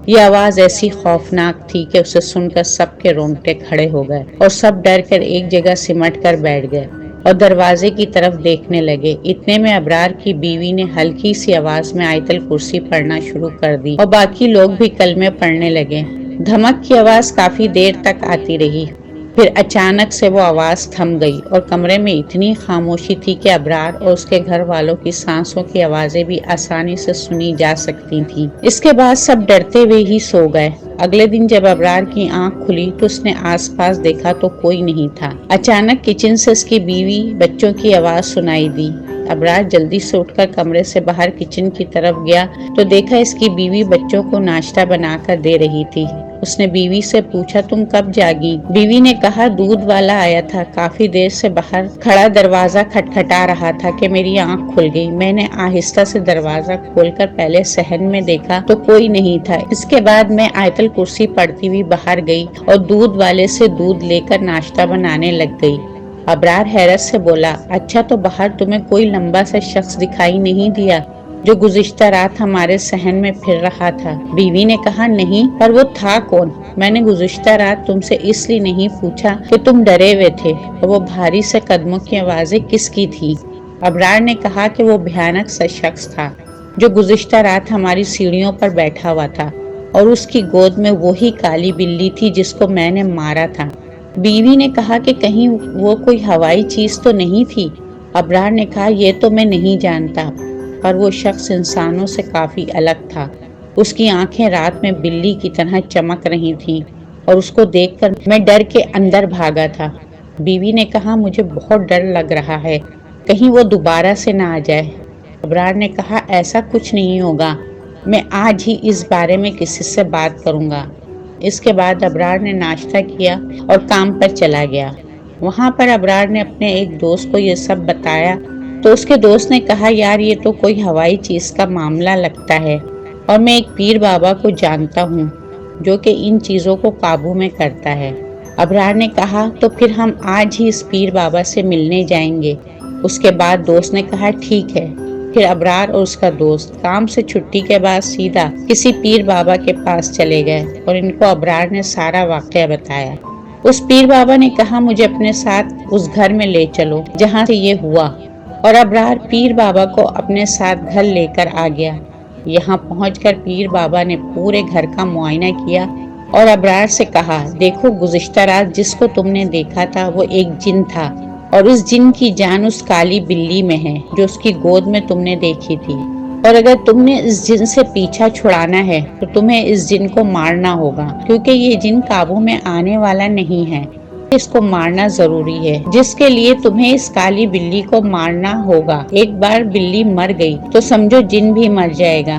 یہ آواز ایسی خوفناک تھی کہ اسے سن کر سب کے رونگٹے کھڑے ہو گئے اور سب ڈر کر ایک جگہ سمٹ کر بیٹھ گئے اور دروازے کی طرف دیکھنے لگے۔ اتنے میں ابرار کی بیوی نے ہلکی سی آواز میں آیت الکرسی پڑھنا شروع کر دی اور باقی لوگ بھی کلمے پڑھنے لگے۔ دھمک کی آواز کافی دیر تک آتی رہی، پھر اچانک سے وہ آواز تھم گئی اور کمرے میں اتنی خاموشی تھی کہ ابرار اور اس کے گھر والوں کی سانسوں کی آوازیں بھی آسانی سے سنی جا سکتی تھیں۔ اس کے بعد سب ڈرتے ہوئے ہی سو گئے۔ اگلے دن جب ابرار کی آنکھ کھلی تو اس نے آس پاس دیکھا تو کوئی نہیں تھا۔ اچانک کچن سے اس کی بیوی بچوں کی آواز سنائی دی۔ ابرار جلدی سے اٹھ کر کمرے سے باہر کچن کی طرف گیا تو دیکھا اس کی بیوی بچوں کو ناشتہ بنا کر دے رہی تھی۔ اس نے بیوی سے پوچھا، تم کب جاگی؟ بیوی نے کہا، دودھ والا آیا تھا، کافی دیر سے باہر کھڑا دروازہ کھٹکھٹا رہا تھا کہ میری آنکھ کھل گئی۔ میں نے آہستہ سے دروازہ کھول کر پہلے صحن میں دیکھا تو کوئی نہیں تھا۔ اس کے بعد میں آیت الکرسی پڑھتی ہوئی باہر گئی اور دودھ والے سے دودھ لے کر ناشتہ بنانے لگ گئی۔ ابرار حیرت سے بولا، اچھا تو باہر تمہیں کوئی لمبا سا شخص دکھائی نہیں دیا جو گزشتہ رات ہمارے صحن میں پھر رہا تھا؟ بیوی نے کہا، نہیں، پر وہ تھا کون؟ میں نے گزشتہ رات تم سے اس لیے نہیں پوچھا کہ تم ڈرے ہوئے تھے، اور وہ بھاری سے قدموں کی آوازیں کس کی تھی؟ ابرار نے کہا کہ وہ بھیانک سا شخص تھا جو گزشتہ رات ہماری سیڑھیوں پر بیٹھا ہوا تھا، اور اس کی گود میں وہی کالی بلی تھی جس کو میں نے مارا تھا۔ بیوی نے کہا کہ کہیں وہ کوئی ہوائی چیز تو نہیں تھی؟ ابرار نے کہا، یہ تو میں نہیں جانتا، پر وہ شخص انسانوں سے کافی الگ تھا۔ اس کی آنکھیں رات میں بلی کی طرح چمک رہی تھیں اور اس کو دیکھ کر میں ڈر کے اندر بھاگا تھا۔ بیوی نے کہا، مجھے بہت ڈر لگ رہا ہے، کہیں وہ دوبارہ سے نہ آ جائے۔ ابرار نے کہا، ایسا کچھ نہیں ہوگا، میں آج ہی اس بارے میں کسی سے بات کروں گا۔ اس کے بعد ابرار نے ناشتہ کیا اور کام پر چلا گیا۔ وہاں پر ابرار نے اپنے ایک دوست کو یہ سب بتایا تو اس کے دوست نے کہا، یار یہ تو کوئی ہوائی چیز کا معاملہ لگتا ہے، اور میں ایک پیر بابا کو جانتا ہوں جو کہ ان چیزوں کو قابو میں کرتا ہے۔ ابرار نے کہا، تو پھر ہم آج ہی اس پیر بابا سے ملنے جائیں گے۔ اس کے بعد دوست نے کہا، ٹھیک ہے۔ پھر ابرار اور اس کا دوست کام سے چھٹی کے بعد سیدھا کسی پیر بابا کے پاس چلے گئے اور ان کو ابرار نے سارا واقعہ بتایا۔ اس پیر بابا نے کہا، مجھے اپنے ساتھ اس گھر میں لے چلو جہاں سے یہ ہوا، اور ابرار پیر بابا کو اپنے ساتھ گھر لے کر آ گیا۔ یہاں پہنچ کر پیر بابا نے پورے گھر کا معائنہ کیا اور ابرار سے کہا، دیکھو گزشتہ رات جس کو تم نے دیکھا تھا وہ ایک جن تھا، اور اس جن کی جان اس کالی بلی میں ہے جو اس کی گود میں تم نے دیکھی تھی، اور اگر تم نے اس جن سے پیچھا چھڑانا ہے تو تمہیں اس جن کو مارنا ہوگا، کیونکہ یہ جن قابو میں آنے والا نہیں ہے، اس کو مارنا ضروری ہے، جس کے لیے تمہیں اس کالی بلی کو مارنا ہوگا۔ ایک بار بلی مر گئی تو سمجھو جن بھی مر جائے گا۔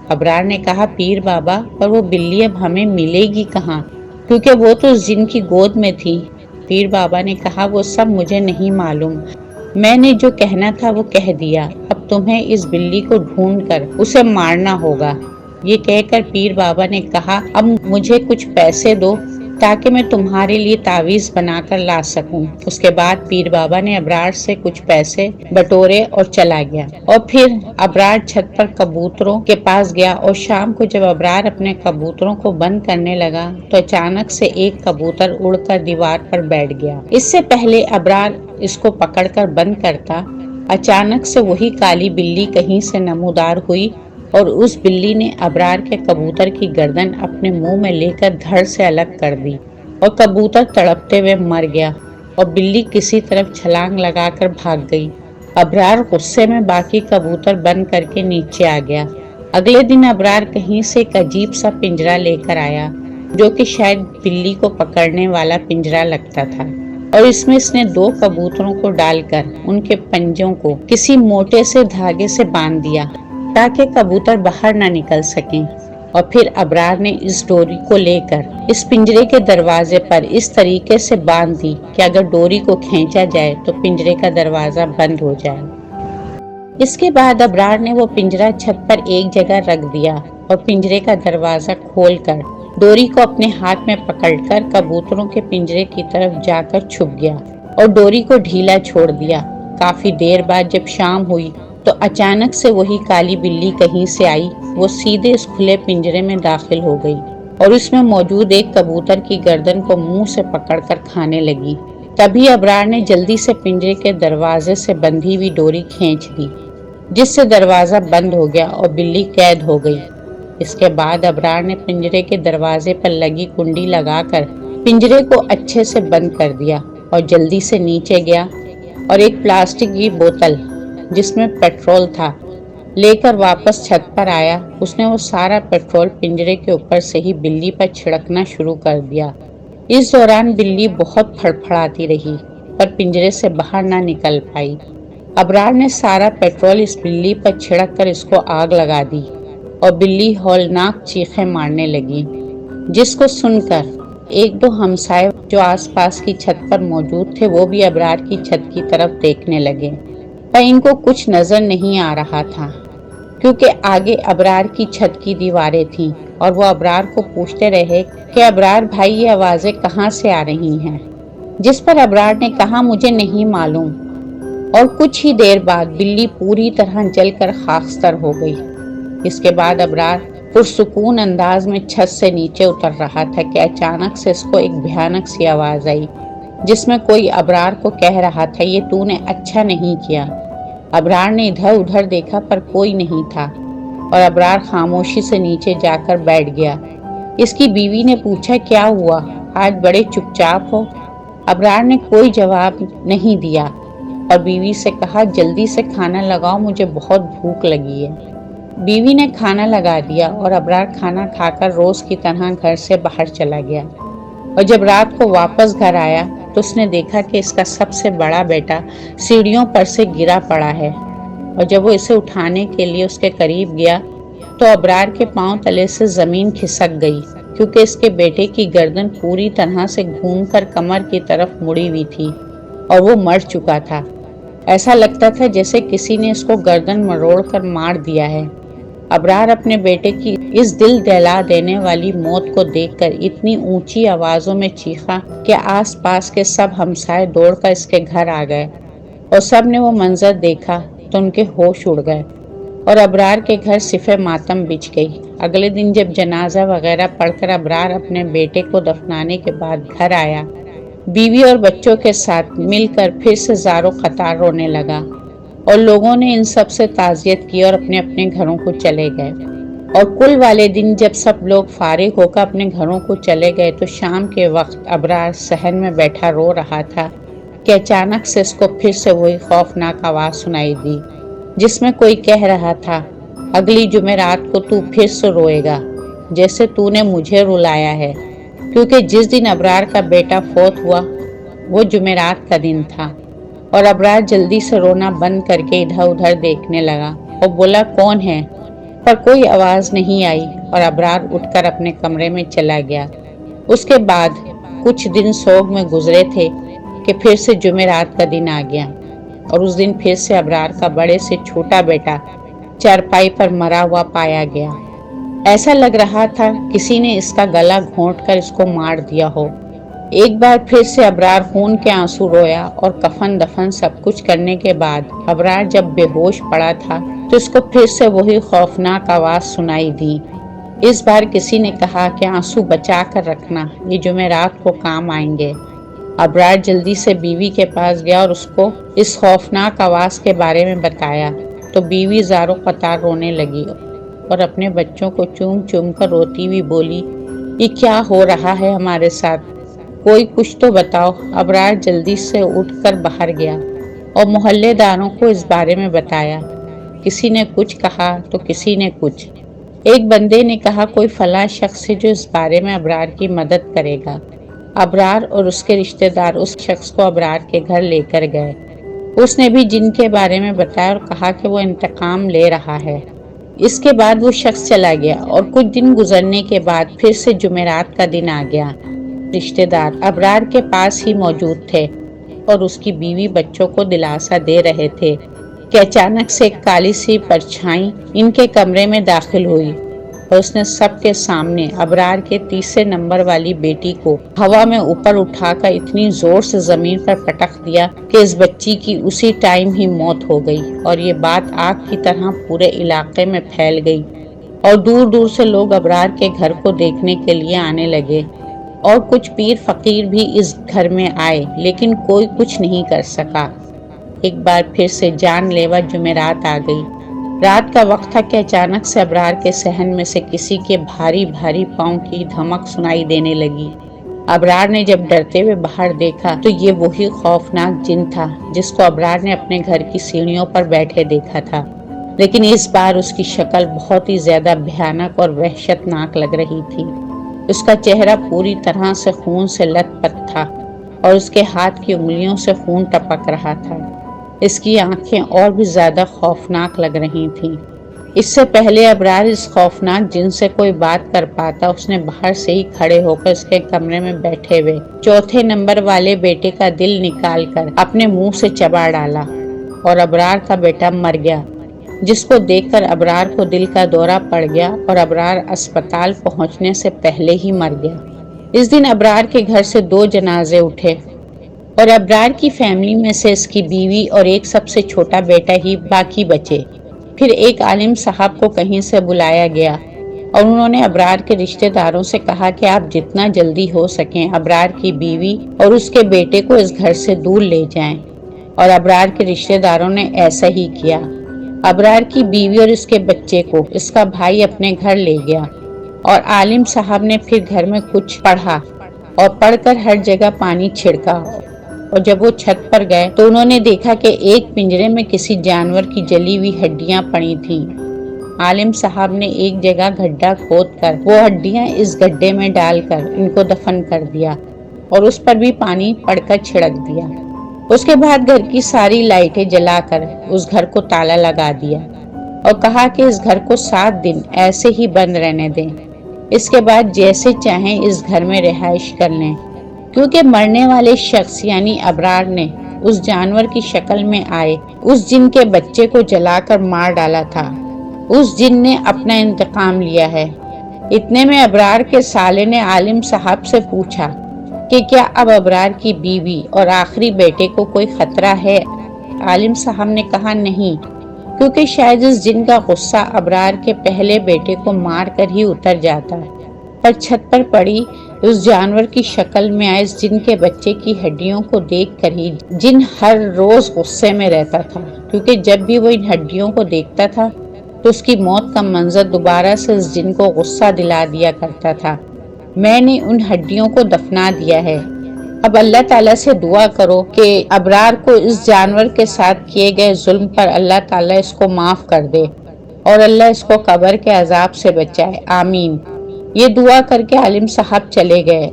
ابرار نے کہا، پیر بابا، پر وہ بلی اب ہمیں ملے گی کہاں، کیونکہ وہ تو اس جن کی گود میں تھی۔ پیر بابا نے کہا، وہ سب مجھے نہیں معلوم، میں نے جو کہنا تھا وہ کہہ دیا، اب تمہیں اس بلی کو ڈھونڈ کر اسے مارنا ہوگا۔ یہ کہہ کر پیر بابا نے کہا، اب مجھے کچھ پیسے دو تاکہ میں تمہارے لیے تعویذ بنا کر لا سکوں۔ اس کے بعد پیر بابا نے ابرار سے کچھ پیسے بٹورے اور چلا گیا، اور پھر ابرار چھت پر کبوتروں کے پاس گیا، اور شام کو جب ابرار اپنے کبوتروں کو بند کرنے لگا تو اچانک سے ایک کبوتر اڑ کر دیوار پر بیٹھ گیا۔ اس سے پہلے ابرار اس کو پکڑ کر بند کرتا، اچانک سے وہی کالی بلی کہیں سے نمودار ہوئی، اور اس بلی نے ابرار کے کبوتر کی گردن اپنے منہ میں لے کر دھڑ سے الگ کر دی، اور کبوتر تڑپتے ہوئے مر گیا، اور بلی کسی طرف چھلانگ لگا کر بھاگ گئی۔ ابرار غصے میں باقی کبوتر بند کر کے نیچے آ گیا۔ اگلے دن ابرار کہیں سے ایک عجیب سا پنجرا لے کر آیا جو کہ شاید بلی کو پکڑنے والا پنجرا لگتا تھا، اور اس میں اس نے 2 کبوتروں کو ڈال کر ان کے پنجوں کو کسی موٹے سے دھاگے سے باندھ دیا تاکہ کبوتر باہر نہ نکل سکیں، اور پھر ابرار نے اس ڈوری کو لے کر اس پنجرے کے دروازے پر اس طریقے سے باندھ دی کہ اگر ڈوری کو کھینچا جائے تو پنجرے کا دروازہ بند ہو جائے۔ اس کے بعد ابرار نے وہ پنجرا چھت پر ایک جگہ رکھ دیا اور پنجرے کا دروازہ کھول کر ڈوری کو اپنے ہاتھ میں پکڑ کر کبوتروں کے پنجرے کی طرف جا کر چھپ گیا اور ڈوری کو ڈھیلا چھوڑ دیا۔ کافی دیر بعد جب شام ہوئی تو اچانک سے وہی کالی بلی کہیں سے آئی وہ سیدھے اس کھلے پنجرے میں داخل ہو گئی اور اس میں موجود ایک کبوتر کی گردن کو منہ سے پکڑ کر کھانے لگی۔ تبھی ابرار نے جلدی سے پنجرے کے دروازے سے بندھی ہوئی ڈوری کھینچ دی، جس سے دروازہ بند ہو گیا اور بلی قید ہو گئی۔ اس کے بعد ابرار نے پنجرے کے دروازے پر لگی کنڈی لگا کر پنجرے کو اچھے سے بند کر دیا اور جلدی سے نیچے گیا اور ایک پلاسٹک کی بوتل جس میں پیٹرول تھا لے کر واپس چھت پر آیا۔ اس نے وہ سارا پیٹرول پنجرے کے اوپر سے ہی بلی پر چھڑکنا شروع کر دیا۔ اس دوران بلی بہت پھڑپھڑاتی رہی پر پنجرے سے باہر نہ نکل پائی۔ ابرار نے سارا پیٹرول اس بلی پر چھڑک کر اس کو آگ لگا دی اور بلی ہولناک چیخیں مارنے لگی، جس کو سن کر ایک دو ہمسائے جو آس پاس کی چھت پر موجود تھے وہ بھی ابرار کی چھت کی طرف دیکھنے لگے، پر ان کو کچھ نظر نہیں آ رہا تھا کیونکہ آگے ابرار کی چھت کی دیواریں تھیں اور وہ ابرار کو پوچھتے رہے کہ ابرار بھائی یہ آوازیں کہاں سے آ رہی ہیں، جس پر ابرار نے کہا مجھے نہیں معلوم، اور کچھ ہی دیر بعد بلی پوری طرح جل کر خاکستر ہو گئی۔ اس کے بعد ابرار پرسکون انداز میں چھت سے نیچے اتر رہا تھا کہ اچانک سے اس کو ایک بھیانک سی آواز آئی، جس میں کوئی ابرار کو کہہ رہا تھا یہ تو نے اچھا نہیں کیا۔ ابرار نے ادھر ادھر دیکھا پر کوئی نہیں تھا اور ابرار خاموشی سے نیچے جا کر بیٹھ گیا۔ اس کی بیوی نے پوچھا کیا ہوا، آج بڑے چپ چاپ ہو؟ ابرار نے کوئی جواب نہیں دیا اور بیوی سے کہا جلدی سے کھانا لگاؤ، مجھے بہت بھوک لگی ہے۔ بیوی نے کھانا لگا دیا اور ابرار کھانا کھا کر روز کی طرح گھر سے باہر چلا گیا، اور جب رات کو واپس گھر آیا تو اس نے دیکھا کہ اس کا سب سے بڑا بیٹا سیڑھیوں پر سے گرا پڑا ہے، اور جب وہ اسے اٹھانے کے لیے اس کے قریب گیا تو ابرار کے پاؤں تلے سے زمین کھسک گئی، کیونکہ اس کے بیٹے کی گردن پوری طرح سے گھوم کر کمر کی طرف مڑی ہوئی تھی اور وہ مر چکا تھا۔ ایسا لگتا تھا جیسے کسی نے اس کو گردن مروڑ کر مار دیا ہے۔ ابرار اپنے بیٹے کی اس دل دہلا دینے والی موت کو دیکھ کر اتنی اونچی آوازوں میں چیخا کہ آس پاس کے سب ہمسائے دوڑ کر اس کے گھر آ گئے، اور سب نے وہ منظر دیکھا تو ان کے ہوش اڑ گئے اور ابرار کے گھر صف ماتم بچھ گئی۔ اگلے دن جب جنازہ وغیرہ پڑھ کر ابرار اپنے بیٹے کو دفنانے کے بعد گھر آیا، بیوی اور بچوں کے ساتھ مل کر پھر سے زاروں قطار رونے لگا، اور لوگوں نے ان سب سے تعزیت کی اور اپنے اپنے گھروں کو چلے گئے۔ اور کل والے دن جب سب لوگ فارغ ہو کر اپنے گھروں کو چلے گئے تو شام کے وقت ابرار صحن میں بیٹھا رو رہا تھا کہ اچانک سے اس کو پھر سے وہی خوفناک آواز سنائی دی، جس میں کوئی کہہ رہا تھا اگلی جمعرات کو تو پھر سے روئے گا جیسے تو نے مجھے رلایا ہے، کیونکہ جس دن ابرار کا بیٹا فوت ہوا وہ جمعرات کا دن تھا۔ اور ابرار جلدی سے رونا بند کر کے ادھر ادھر دیکھنے لگا اور بولا کون ہے، پر کوئی آواز نہیں آئی، اور ابرار اٹھ کر اپنے کمرے میں چلا گیا۔ اس کے بعد کچھ دن سوگ میں گزرے تھے کہ پھر سے جمعرات کا دن آ گیا، اور اس دن پھر سے ابرار کا بڑے سے چھوٹا بیٹا چارپائی پر مرا ہوا پایا گیا۔ ایسا لگ رہا تھا کسی نے اس کا گلا گھونٹ کر اس کو مار دیا ہو۔ ایک بار پھر سے ابرار خون کے آنسو رویا، اور کفن دفن سب کچھ کرنے کے بعد ابرار جب بے ہوش پڑا تھا تو اس کو پھر سے وہی خوفناک آواز سنائی دی۔ اس بار کسی نے کہا کہ آنسو بچا کر رکھنا، یہ جمعرات کو کام آئیں گے۔ ابرار جلدی سے بیوی کے پاس گیا اور اس کو اس خوفناک آواز کے بارے میں بتایا تو بیوی زاروں قطار رونے لگی اور اپنے بچوں کو چوم چوم کر روتی ہوئی بولی یہ کیا ہو رہا ہے ہمارے ساتھ، کوئی کچھ تو بتاؤ۔ ابرار جلدی سے اٹھ کر باہر گیا اور محلے داروں کو اس بارے میں بتایا۔ کسی نے کچھ کہا تو کسی نے کچھ۔ ایک بندے نے کہا کوئی فلاں شخص ہے جو اس بارے میں ابرار کی مدد کرے گا۔ ابرار اور اس کے رشتہ دار اس شخص کو ابرار کے گھر لے کر گئے۔ اس نے بھی جن کے بارے میں بتایا اور کہا کہ وہ انتقام لے رہا ہے۔ اس کے بعد وہ شخص چلا گیا، اور کچھ دن گزرنے کے بعد پھر سے جمعرات کا دن آ گیا۔ رشتہ دار ابرار کے پاس ہی موجود تھے اور اس کی بیوی بچوں کو دلاسا دے رہے تھے کہ اچانک سے ایک کالی سی پرچھائی ان کے کمرے میں داخل ہوئی، اور اس نے سب کے سامنے ابرار کے تیسرے نمبر والی بیٹی کو ہوا میں اوپر اٹھا کر اتنی زور سے زمین پر پٹک دیا کہ اس بچی کی اسی ٹائم ہی موت ہو گئی، اور یہ بات آگ کی طرح پورے علاقے میں پھیل گئی۔ اور دور دور سے لوگ ابرار کے گھر کو دیکھنے کے لیے آنے لگے، اور کچھ پیر فقیر بھی اس گھر میں آئے، لیکن کوئی کچھ نہیں کر سکا۔ ایک بار پھر سے جان لیوا جمعرات آ گئی۔ رات کا وقت تھا کہ اچانک سے ابرار کے صحن میں سے کسی کے بھاری بھاری پاؤں کی دھمک سنائی دینے لگی۔ ابرار نے جب ڈرتے ہوئے باہر دیکھا تو یہ وہی خوفناک جن تھا جس کو ابرار نے اپنے گھر کی سیڑھیوں پر بیٹھے دیکھا تھا، لیکن اس بار اس کی شکل بہت ہی زیادہ بھیانک اور وحشتناک لگ رہی تھی۔ اس کا چہرہ پوری طرح سے خون سے لت پت تھا اور اس کے ہاتھ کی انگلیوں سے خون ٹپک رہا تھا۔ اس کی آنکھیں اور بھی زیادہ خوفناک لگ رہی تھیں۔ اس سے پہلے ابرار اس خوفناک جن سے کوئی بات کر پاتا، اس نے باہر سے ہی کھڑے ہو کر اس کے کمرے میں بیٹھے ہوئے چوتھے نمبر والے بیٹے کا دل نکال کر اپنے منہ سے چبا ڈالا، اور ابرار کا بیٹا مر گیا، جس کو دیکھ کر ابرار کو دل کا دورہ پڑ گیا اور ابرار اسپتال پہنچنے سے پہلے ہی مر گیا۔ اس دن ابرار کے گھر سے 2 جنازے اٹھے، اور ابرار کی فیملی میں سے اس کی بیوی اور ایک سب سے چھوٹا بیٹا ہی باقی بچے۔ پھر ایک عالم صاحب کو کہیں سے بلایا گیا، اور انہوں نے ابرار کے رشتہ داروں سے کہا کہ آپ جتنا جلدی ہو سکیں ابرار کی بیوی اور اس کے بیٹے کو اس گھر سے دور لے جائیں، اور ابرار کے رشتہ داروں نے ایسا ہی کیا۔ ابرار کی بیوی اور اس کے بچے کو اس کا بھائی اپنے گھر لے گیا، اور عالم صاحب نے پھر گھر میں کچھ پڑھا اور پڑھ کر ہر جگہ پانی چھڑکا، اور جب وہ چھت پر گئے تو انہوں نے دیکھا کہ ایک پنجرے میں کسی جانور کی جلی ہوئی ہڈیاں پڑی تھیں۔ عالم صاحب نے ایک جگہ گڈھا کھود کر وہ ہڈیاں اس گڈھے میں ڈال کر ان کو دفن کر دیا، اور اس پر بھی پانی پڑ کر چھڑک دیا۔ اس کے بعد گھر کی ساری لائٹیں جلا کر اس گھر کو تالا لگا دیا، اور کہا کہ اس گھر کو 7 دن ایسے ہی بند رہنے دیں، اس کے بعد جیسے چاہیں اس گھر میں رہائش کر لیں، کیونکہ مرنے والے شخص یعنی ابرار نے اس جانور کی شکل میں آئے اس جن کے بچے کو جلا کر مار ڈالا تھا۔ اس جن نے اپنا انتقام لیا ہے۔ اتنے میں ابرار کے سالے نے عالم صاحب سے پوچھا کہ کیا اب ابرار کی بیوی اور آخری بیٹے کو کوئی خطرہ ہے؟ عالم صاحب نے کہا نہیں، کیونکہ شاید اس جن کا غصہ ابرار کے پہلے بیٹے کو مار کر ہی اتر جاتا ہے، پر چھت پر پڑی اس جانور کی شکل میں آئے اس جن کے بچے کی ہڈیوں کو دیکھ کر ہی جن ہر روز غصے میں رہتا تھا، کیونکہ جب بھی وہ ان ہڈیوں کو دیکھتا تھا تو اس کی موت کا منظر دوبارہ سے اس جن کو غصہ دلا دیا کرتا تھا۔ میں نے ان ہڈیوں کو دفنا دیا ہے، اب اللہ تعالیٰ سے دعا کرو کہ ابرار کو اس جانور کے ساتھ کیے گئے ظلم پر اللہ تعالیٰ اس کو معاف کر دے، اور اللہ اس کو قبر کے عذاب سے بچائے، آمین۔ یہ دعا کر کے عالم صاحب چلے گئے۔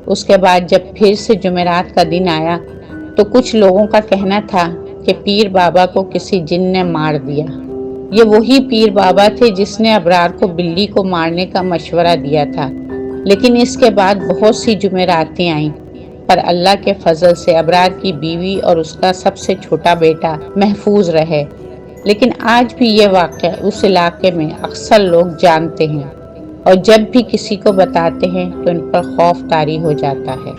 اس کے بعد جب پھر سے جمعرات کا دن آیا تو کچھ لوگوں کا کہنا تھا کہ پیر بابا کو کسی جن نے مار دیا۔ یہ وہی پیر بابا تھے جس نے ابرار کو بلی کو مارنے کا مشورہ دیا تھا، لیکن اس کے بعد بہت سی جمعراتیں آئیں، پر اللہ کے فضل سے ابرار کی بیوی اور اس کا سب سے چھوٹا بیٹا محفوظ رہے۔ لیکن آج بھی یہ واقعہ اس علاقے میں اکثر لوگ جانتے ہیں، اور جب بھی کسی کو بتاتے ہیں تو ان پر خوف طاری ہو جاتا ہے۔